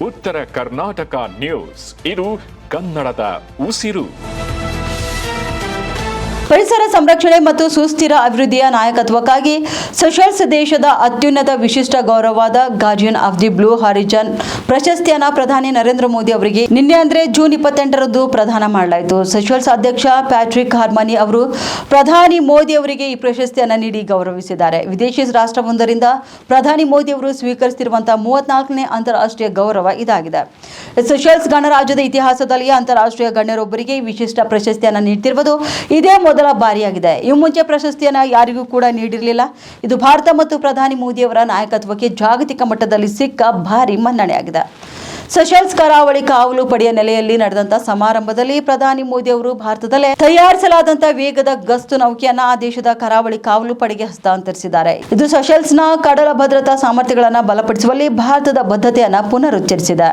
ಉತ್ತರ ಕರ್ನಾಟಕ ನ್ಯೂಸ್. ಇದು ಕನ್ನಡದ ಉಸಿರು. ಪರಿಸರ ಸಂರಕ್ಷಣೆ ಮತ್ತು ಸುಸ್ಥಿರ ಅಭಿವೃದ್ಧಿಯ ನಾಯಕತ್ವಕ್ಕಾಗಿ ಸೆಷಲ್ಸ್ ದೇಶದ ಅತ್ಯುನ್ನತ ವಿಶಿಷ್ಟ ಗೌರವವಾದ guardian of the blue horizon ಪ್ರಶಸ್ತಿಯನ್ನು ಪ್ರಧಾನಿ ನರೇಂದ್ರ ಮೋದಿ ಅವರಿಗೆ ನಿನ್ನೆ ಅಂದರೆ ಜೂನ್ 28ರಂದು ಪ್ರದಾನ ಮಾಡಲಾಯಿತು. ಸೆಷಲ್ಸ್ ಅಧ್ಯಕ್ಷ ಪ್ಯಾಟ್ರಿಕ್ ಹಾರ್ಮನಿ ಅವರು ಪ್ರಧಾನಿ ಮೋದಿ ಅವರಿಗೆ ಈ ಪ್ರಶಸ್ತಿಯನ್ನು ನೀಡಿ ಗೌರವಿಸಿದ್ದಾರೆ. ವಿದೇಶಿ ರಾಷ್ಟ್ರವೊಂದರಿಂದ ಪ್ರಧಾನಿ ಮೋದಿ ಅವರು ಸ್ವೀಕರಿಸುತ್ತಿರುವಂತಹ 34ನೇ ಅಂತಾರಾಷ್ಟ್ರೀಯ ಗೌರವ ಇದಾಗಿದೆ. ಸೆಷಲ್ಸ್ ಗಣರಾಜ್ಯದ ಇತಿಹಾಸದಲ್ಲಿ ಅಂತಾರಾಷ್ಟ್ರೀಯ ಗಣ್ಯರೊಬ್ಬರಿಗೆ ವಿಶಿಷ್ಟ ಪ್ರಶಸ್ತಿಯನ್ನು ನೀಡುತ್ತಿರುವುದು ಇದೇ ಮೊದಲ ಬಾರಿಯಾಗಿದೆ. ಈ ಮುಂಚೆ ಪ್ರಶಸ್ತಿಯನ್ನು ಯಾರಿಗೂ ಕೂಡ ನೀಡಿರಲಿಲ್ಲ. ಇದು ಭಾರತ ಮತ್ತು ಪ್ರಧಾನಿ ಮೋದಿಯವರ ನಾಯಕತ್ವಕ್ಕೆ ಜಾಗತಿಕ ಮಟ್ಟದಲ್ಲಿ ಸಿಕ್ಕ ಭಾರಿ ಮನ್ನಣೆಯಾಗಿದೆ. ಸೆಷಲ್ಸ್ ಕರಾವಳಿ ಕಾವಲು ಪಡೆಯ ನೆಲೆಯಲ್ಲಿ ನಡೆದಂತಹ ಸಮಾರಂಭದಲ್ಲಿ ಪ್ರಧಾನಿ ಮೋದಿ ಅವರು ಭಾರತದಲ್ಲೇ ತಯಾರಿಸಲಾದಂತಹ ವೇಗದ ಗಸ್ತು ನೌಕೆಯನ್ನ ಆ ದೇಶದ ಕರಾವಳಿ ಕಾವಲು ಪಡೆಗೆ ಹಸ್ತಾಂತರಿಸಿದ್ದಾರೆ. ಇದು ಸೆಷಲ್ಸ್ನ ಕಡಲ ಭದ್ರತಾ ಸಾಮರ್ಥ್ಯಗಳನ್ನು ಬಲಪಡಿಸುವಲ್ಲಿ ಭಾರತದ ಬದ್ಧತೆಯನ್ನು ಪುನರುಚ್ಚರಿಸಿದೆ.